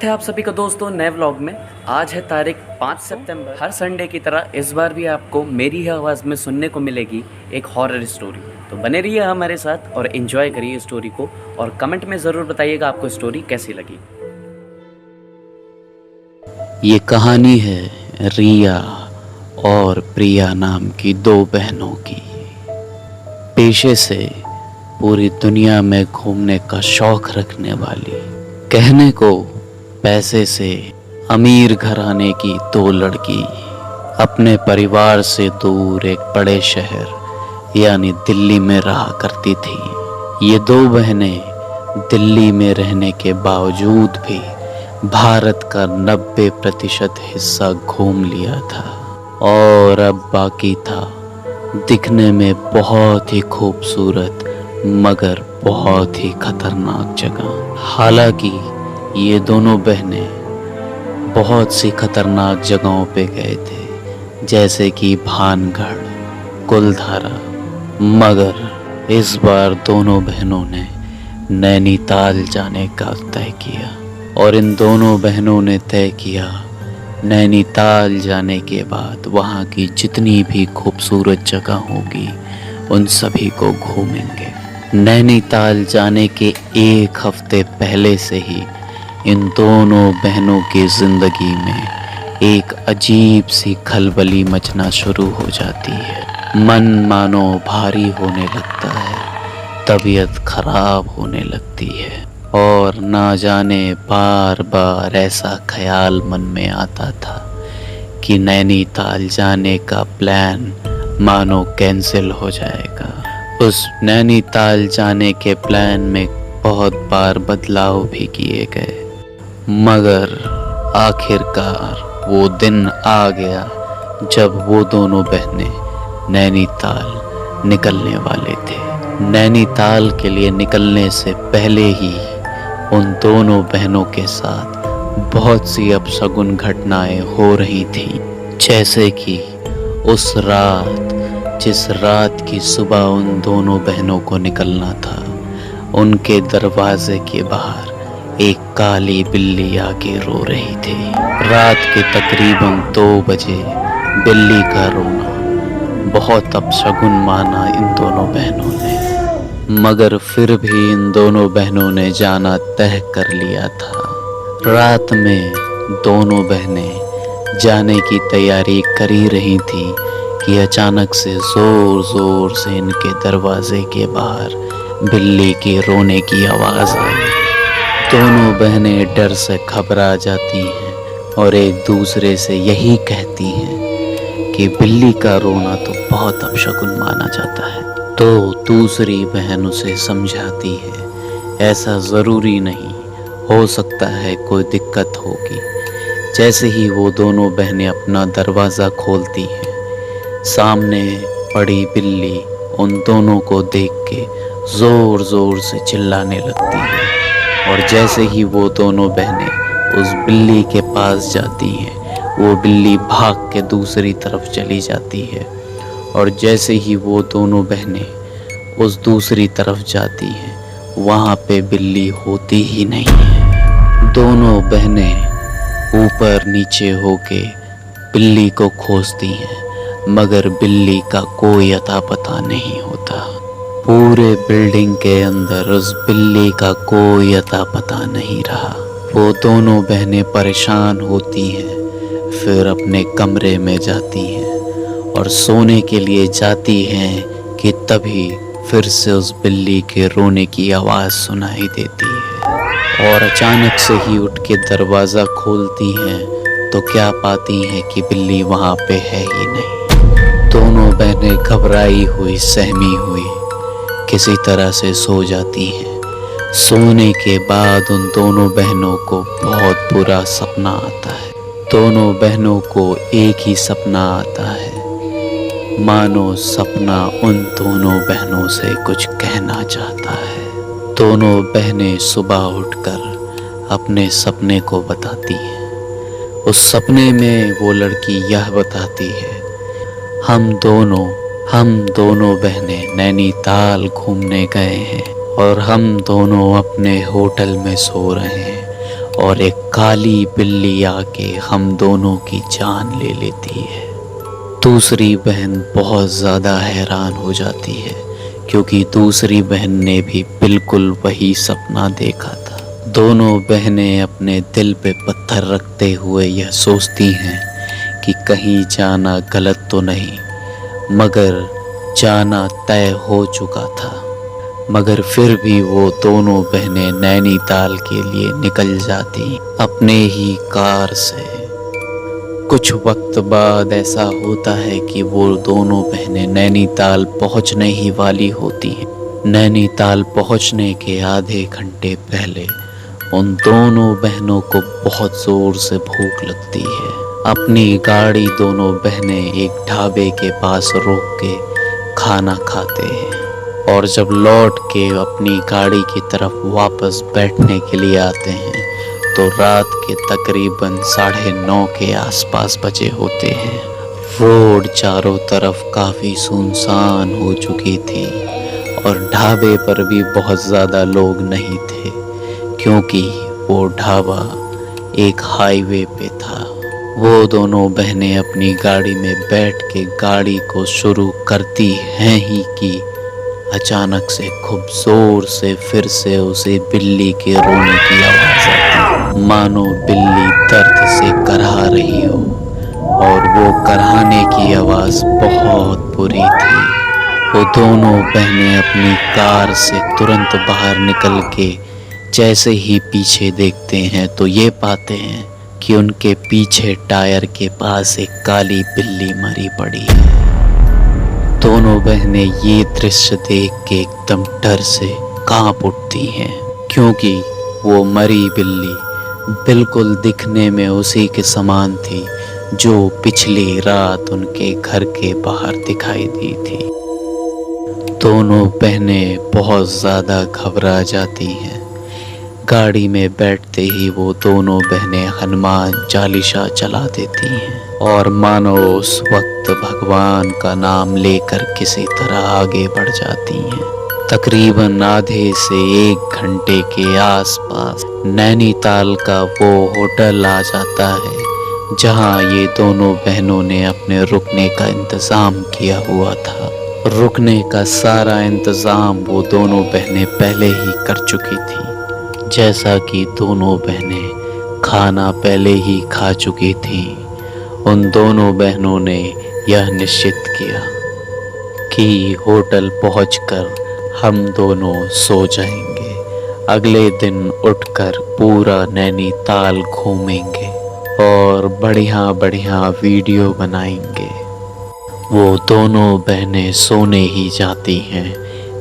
है आप सभी का दोस्तों नए व्लॉग में। आज है तारीख 5 सितंबर। हर संडे की तरह इस बार भी आपको मेरी ही आवाज़ में सुनने को मिलेगी एक हॉरर स्टोरी। तो बने रहिए हमारे साथ और एंजॉय करिए स्टोरी को, और कमेंट में ज़रूर बताइएगा आपको स्टोरी कैसी लगी। ये कहानी है रिया और प्रिया नाम की दो बहनों की। पेशे से पूरी दुनिया में घूमने का शौक रखने वाली, कहने को पैसे से अमीर घराने की दो लड़की अपने परिवार से दूर एक बड़े शहर यानी दिल्ली में रहा करती थी। ये दो बहनें दिल्ली में रहने के बावजूद भी भारत का 90% हिस्सा घूम लिया था, और अब बाकी था दिखने में बहुत ही खूबसूरत मगर बहुत ही खतरनाक जगह। हालांकि ये दोनों बहनें बहुत सी खतरनाक जगहों पे गए थे, जैसे कि भानगढ़, कुलधारा, मगर इस बार दोनों बहनों ने नैनीताल जाने का तय किया। और इन दोनों बहनों ने तय किया नैनीताल जाने के बाद वहाँ की जितनी भी खूबसूरत जगह होगी उन सभी को घूमेंगे। नैनीताल जाने के एक हफ्ते पहले से ही इन दोनों बहनों की ज़िंदगी में एक अजीब सी खलबली मचना शुरू हो जाती है। मन मानो भारी होने लगता है, तबीयत खराब होने लगती है, और ना जाने बार बार ऐसा ख्याल मन में आता था कि नैनीताल जाने का प्लान मानो कैंसिल हो जाएगा। उस नैनीताल जाने के प्लान में बहुत बार बदलाव भी किए गए, मगर आखिरकार वो दिन आ गया जब वो दोनों बहनें नैनीताल निकलने वाले थे। नैनीताल के लिए निकलने से पहले ही उन दोनों बहनों के साथ बहुत सी अपशगुन घटनाएं हो रही थीं। जैसे कि उस रात, जिस रात की सुबह उन दोनों बहनों को निकलना था, उनके दरवाजे के बाहर एक काली बिल्ली आके रो रही थी। रात के तकरीबन 2 बजे बिल्ली का रोना बहुत अपशगुन माना इन दोनों बहनों ने, मगर फिर भी इन दोनों बहनों ने जाना तय कर लिया था। रात में दोनों बहनें जाने की तैयारी कर ही रही थी कि अचानक से जोर जोर से इनके दरवाजे के बाहर बिल्ली के रोने की आवाज़ आई। दोनों बहनें डर से घबरा जाती हैं और एक दूसरे से यही कहती हैं कि बिल्ली का रोना तो बहुत अपशगुन माना जाता है। तो दूसरी बहन उसे समझाती है ऐसा ज़रूरी नहीं, हो सकता है कोई दिक्कत होगी। जैसे ही वो दोनों बहनें अपना दरवाज़ा खोलती हैं, सामने पड़ी बिल्ली उन दोनों को देख के ज़ोर ज़ोर से चिल्लाने लगती है। और जैसे ही वो दोनों बहनें उस बिल्ली के पास जाती हैं, वो बिल्ली भाग के दूसरी तरफ चली जाती है। और जैसे ही वो दोनों बहनें उस दूसरी तरफ जाती हैं, वहाँ पे बिल्ली होती ही नहीं है। दोनों बहनें ऊपर नीचे होके बिल्ली को खोजती हैं, मगर बिल्ली का कोई अता पता नहीं होता। पूरे बिल्डिंग के अंदर उस बिल्ली का कोई अता पता नहीं रहा। वो दोनों बहनें परेशान होती हैं, फिर अपने कमरे में जाती हैं और सोने के लिए जाती हैं कि तभी फिर से उस बिल्ली के रोने की आवाज़ सुनाई देती है। और अचानक से ही उठ के दरवाज़ा खोलती हैं तो क्या पाती हैं कि बिल्ली वहाँ पे है ही नहीं। दोनों बहनें घबराई हुई, सहमी हुई किसी तरह से सो जाती हैं। सोने के बाद उन दोनों बहनों को बहुत बुरा सपना आता है। दोनों बहनों को एक ही सपना आता है, मानो सपना उन दोनों बहनों से कुछ कहना चाहता है। दोनों बहनें सुबह उठकर अपने सपने को बताती हैं। उस सपने में वो लड़की यह बताती है, हम दोनों बहनें नैनीताल घूमने गए हैं और हम दोनों अपने होटल में सो रहे हैं और एक काली बिल्ली आके हम दोनों की जान ले लेती है। दूसरी बहन बहुत ज़्यादा हैरान हो जाती है क्योंकि दूसरी बहन ने भी बिल्कुल वही सपना देखा था। दोनों बहनें अपने दिल पे पत्थर रखते हुए यह सोचती हैं कि कहीं जाना गलत तो नहीं, मगर जाना तय हो चुका था। मगर फिर भी वो दोनों बहनें नैनीताल के लिए निकल जाती अपने ही कार से। कुछ वक्त बाद ऐसा होता है कि वो दोनों बहनें नैनीताल पहुंचने ही वाली होती हैं। नैनीताल पहुंचने के आधे घंटे पहले उन दोनों बहनों को बहुत ज़ोर से भूख लगती है। अपनी गाड़ी दोनों बहनें एक ढाबे के पास रोक के खाना खाते हैं और जब लौट के अपनी गाड़ी की तरफ वापस बैठने के लिए आते हैं तो रात के तकरीबन 9:30 के आसपास बजे होते हैं। रोड चारों तरफ काफ़ी सुनसान हो चुकी थी और ढाबे पर भी बहुत ज़्यादा लोग नहीं थे क्योंकि वो ढाबा एक हाईवे पे था। वो दोनों बहनें अपनी गाड़ी में बैठ के गाड़ी को शुरू करती हैं ही कि अचानक से खूब जोर से फिर से उसे बिल्ली के रोने की आवाज़ आती, मानो बिल्ली दर्द से करहा रही हो। और वो करहाने की आवाज़ बहुत बुरी थी। वो दोनों बहनें अपनी कार से तुरंत बाहर निकल के जैसे ही पीछे देखते हैं तो ये पाते हैं कि उनके पीछे टायर के पास एक काली बिल्ली मरी पड़ी है। दोनों बहनें ये दृश्य देख के एकदम डर से कांप उठती हैं क्योंकि वो मरी बिल्ली बिल्कुल दिखने में उसी के समान थी जो पिछली रात उनके घर के बाहर दिखाई दी थी। दोनों बहनें बहुत ज़्यादा घबरा जाती हैं। गाड़ी में बैठते ही वो दोनों बहनें हनुमान चालीसा चला देती हैं और मानो उस वक्त भगवान का नाम लेकर किसी तरह आगे बढ़ जाती हैं। तकरीबन आधे से 1 घंटे के आसपास नैनीताल का वो होटल आ जाता है जहां ये दोनों बहनों ने अपने रुकने का इंतज़ाम किया हुआ था। रुकने का सारा इंतज़ाम वो दोनों बहनें पहले ही कर चुकी थी। जैसा कि दोनों बहनें खाना पहले ही खा चुकी थीं, उन दोनों बहनों ने यह निश्चित किया कि होटल पहुंचकर हम दोनों सो जाएंगे। अगले दिन उठकर पूरा नैनीताल घूमेंगे और बढ़िया बढ़िया वीडियो बनाएंगे। वो दोनों बहनें सोने ही जाती हैं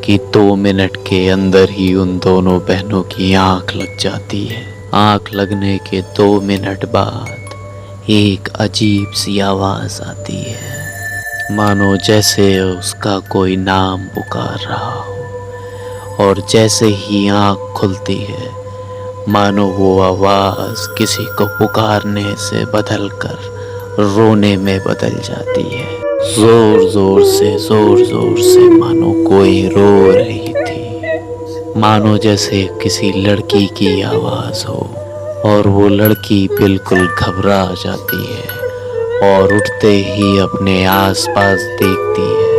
कि 2 मिनट के अंदर ही उन दोनों बहनों की आंख लग जाती है। आंख लगने के 2 मिनट बाद एक अजीब सी आवाज़ आती है, मानो जैसे उसका कोई नाम पुकार रहा हो। और जैसे ही आंख खुलती है मानो वो आवाज़ किसी को पुकारने से बदलकर रोने में बदल जाती है। जोर जोर से मानो कोई रो रही थी, मानो जैसे किसी लड़की की आवाज़ हो। और वो लड़की बिल्कुल घबरा जाती है और उठते ही अपने आसपास देखती है।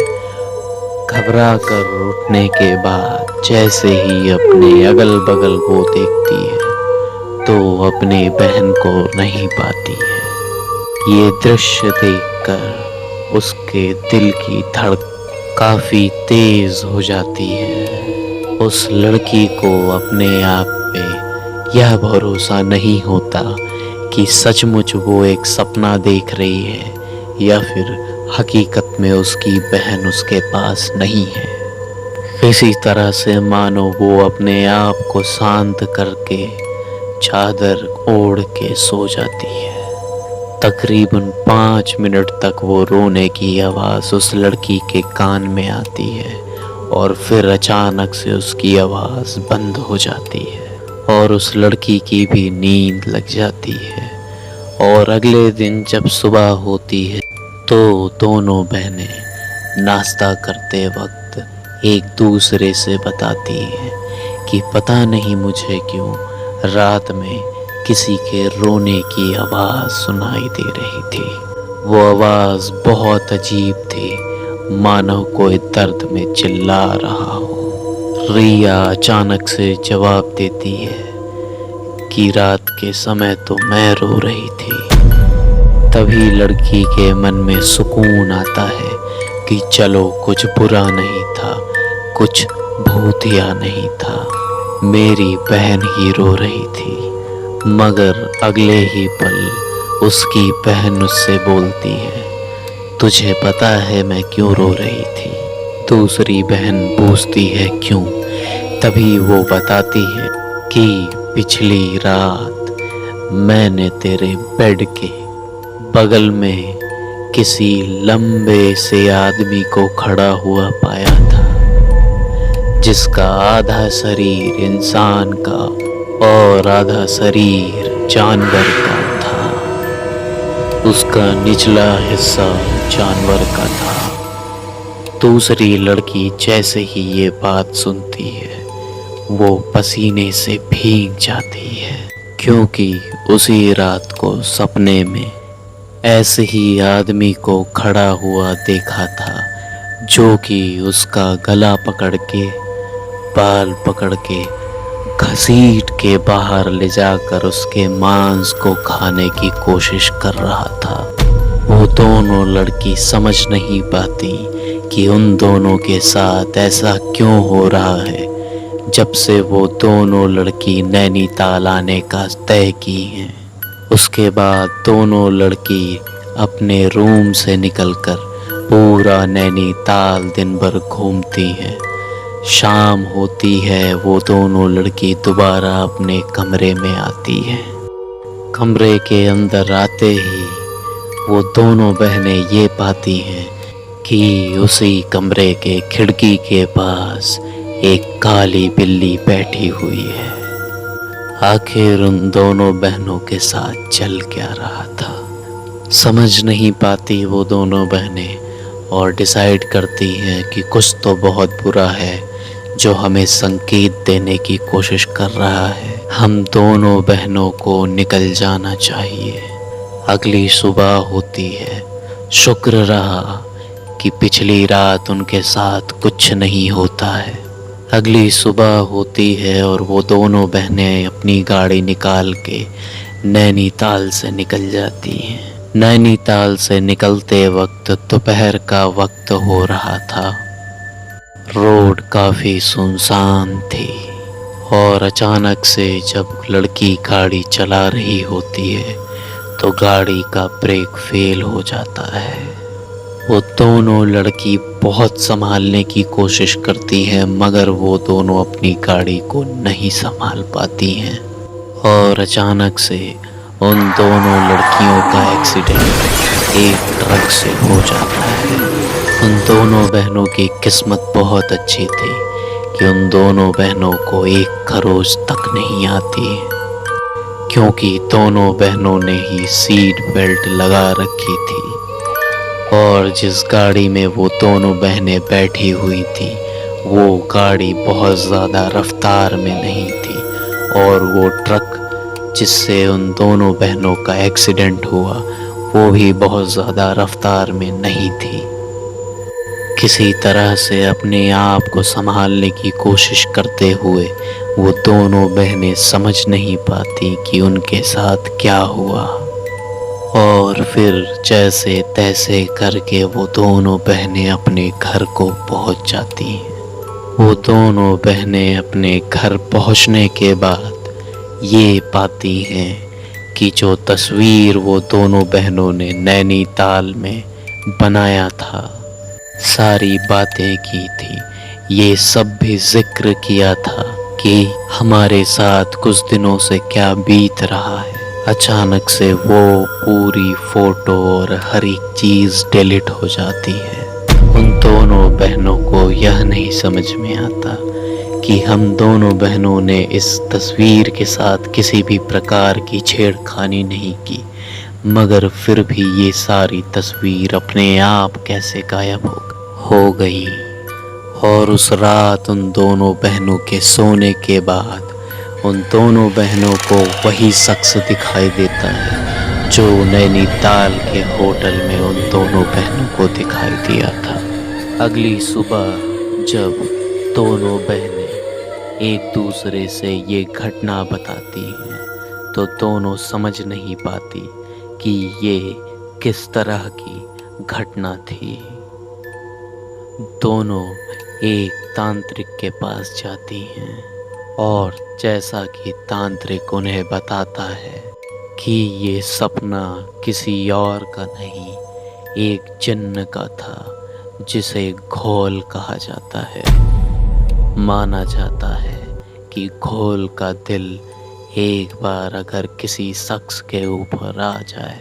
घबरा कर उठने के बाद जैसे ही अपने अगल बगल वो देखती है तो अपने बहन को नहीं पाती है। ये दृश्य देखकर उसके दिल की धड़कन काफ़ी तेज़ हो जाती है। उस लड़की को अपने आप पे यह भरोसा नहीं होता कि सचमुच वो एक सपना देख रही है या फिर हकीकत में उसकी बहन उसके पास नहीं है। किसी तरह से मानो वो अपने आप को शांत करके चादर ओढ़ के सो जाती है। तकरीबन 5 मिनट तक वो रोने की आवाज़ उस लड़की के कान में आती है और फिर अचानक से उसकी आवाज़ बंद हो जाती है और उस लड़की की भी नींद लग जाती है। और अगले दिन जब सुबह होती है तो दोनों बहनें नाश्ता करते वक्त एक दूसरे से बताती हैं कि पता नहीं मुझे क्यों रात में किसी के रोने की आवाज़ सुनाई दे रही थी। वो आवाज़ बहुत अजीब थी, मानो कोई दर्द में चिल्ला रहा हो। रिया अचानक से जवाब देती है कि रात के समय तो मैं रो रही थी। तभी लड़की के मन में सुकून आता है कि चलो कुछ बुरा नहीं था, कुछ भूतिया नहीं था, मेरी बहन ही रो रही थी। मगर अगले ही पल उसकी बहन उससे बोलती है, तुझे पता है मैं क्यों रो रही थी? दूसरी बहन पूछती है क्यों? तभी वो बताती है कि पिछली रात मैंने तेरे बेड के बगल में किसी लंबे से आदमी को खड़ा हुआ पाया था, जिसका आधा शरीर इंसान का और आधा शरीर जानवर का था। उसका निचला हिस्सा जानवर का था। दूसरी लड़की जैसे ही ये बात सुनती है, वो पसीने से भीग जाती है, क्योंकि उसी रात को सपने में ऐसे ही आदमी को खड़ा हुआ देखा था, जो कि उसका गला पकड़ के, बाल पकड़ के, घसीट के बाहर ले जाकर उसके मांस को खाने की कोशिश कर रहा था। वो दोनों लड़की समझ नहीं पाती कि उन दोनों के साथ ऐसा क्यों हो रहा है, जब से वो दोनों लड़की नैनीताल आने का तय की है। उसके बाद दोनों लड़की अपने रूम से निकलकर पूरा नैनीताल दिन भर घूमती हैं। शाम होती है, वो दोनों लड़की दोबारा अपने कमरे में आती हैं। कमरे के अंदर आते ही वो दोनों बहनें ये पाती हैं कि उसी कमरे के खिड़की के पास एक काली बिल्ली बैठी हुई है। आखिर उन दोनों बहनों के साथ चल क्या रहा था, समझ नहीं पाती वो दोनों बहनें, और डिसाइड करती हैं कि कुछ तो बहुत बुरा है जो हमें संकेत देने की कोशिश कर रहा है। हम दोनों बहनों को निकल जाना चाहिए। अगली सुबह होती है। शुक्र रहा कि पिछली रात उनके साथ कुछ नहीं होता है। अगली सुबह होती है और वो दोनों बहनें अपनी गाड़ी निकाल के नैनीताल से निकल जाती हैं। नैनीताल से निकलते वक्त दोपहर का वक्त हो रहा था। रोड काफ़ी सुनसान थी और अचानक से जब लड़की गाड़ी चला रही होती है तो गाड़ी का ब्रेक फेल हो जाता है। वो दोनों लड़की बहुत संभालने की कोशिश करती हैं, मगर वो दोनों अपनी गाड़ी को नहीं संभाल पाती हैं और अचानक से उन दोनों लड़कियों का एक्सीडेंट एक ट्रक से हो जाता है। उन दोनों बहनों की किस्मत बहुत अच्छी थी कि उन दोनों बहनों को एक खरोच तक नहीं आती, क्योंकि दोनों बहनों ने ही सीट बेल्ट लगा रखी थी और जिस गाड़ी में वो दोनों बहनें बैठी हुई थी वो गाड़ी बहुत ज़्यादा रफ्तार में नहीं थी और वो ट्रक जिससे उन दोनों बहनों का एक्सीडेंट हुआ वो भी बहुत ज़्यादा रफ्तार में नहीं थी। किसी तरह से अपने आप को संभालने की कोशिश करते हुए वो दोनों बहनें समझ नहीं पाती कि उनके साथ क्या हुआ, और फिर जैसे तैसे करके वो दोनों बहनें अपने घर को पहुंच जाती हैं। वो दोनों बहनें अपने घर पहुंचने के बाद ये पाती हैं कि जो तस्वीर वो दोनों बहनों ने नैनीताल में बनाया था, सारी बातें की थी, ये सब भी जिक्र किया था कि हमारे साथ कुछ दिनों से क्या बीत रहा है। अचानक से वो पूरी फोटो और हर एक चीज़ डिलीट हो जाती है। उन दोनों बहनों को यह नहीं समझ में आता कि हम दोनों बहनों ने इस तस्वीर के साथ किसी भी प्रकार की छेड़खानी नहीं की, मगर फिर भी ये सारी तस्वीर अपने आप कैसे गायब हो गई। और उस रात उन दोनों बहनों के सोने के बाद उन दोनों बहनों को वही शख्स दिखाई देता है जो नैनीताल के होटल में उन दोनों बहनों को दिखाई दिया था। अगली सुबह जब दोनों बहनें एक दूसरे से ये घटना बताती हैं तो दोनों समझ नहीं पाती कि ये किस तरह की घटना थी। दोनों एक तांत्रिक के पास जाती हैं और जैसा कि तांत्रिक उन्हें बताता है कि ये सपना किसी और का नहीं, एक जिन्न का था जिसे घोल कहा जाता है। माना जाता है कि घोल का दिल एक बार अगर किसी शख्स के ऊपर आ जाए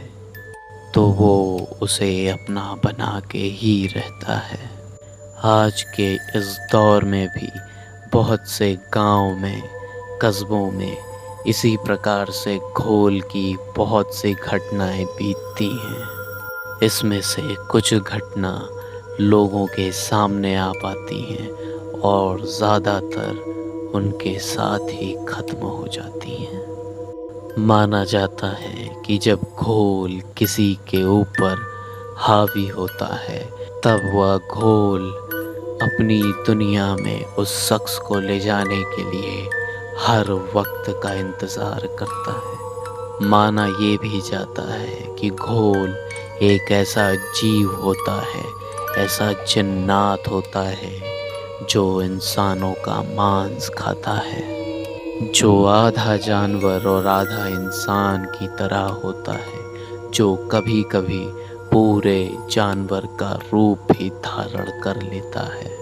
तो वो उसे अपना बना के ही रहता है। आज के इस दौर में भी बहुत से गांव में, कस्बों में इसी प्रकार से घोल की बहुत सी घटनाएं बीतती हैं। इसमें से कुछ घटना लोगों के सामने आ पाती हैं और ज़्यादातर उनके साथ ही ख़त्म हो जाती हैं। माना जाता है कि जब घोल किसी के ऊपर हावी होता है तब वह घोल अपनी दुनिया में उस शख्स को ले जाने के लिए हर वक्त का इंतज़ार करता है। माना ये भी जाता है कि घोल एक ऐसा जीव होता है, ऐसा जिन्नात होता है जो इंसानों का मांस खाता है, जो आधा जानवर और आधा इंसान की तरह होता है, जो कभी कभी पूरे जानवर का रूप भी धारण कर लेता है।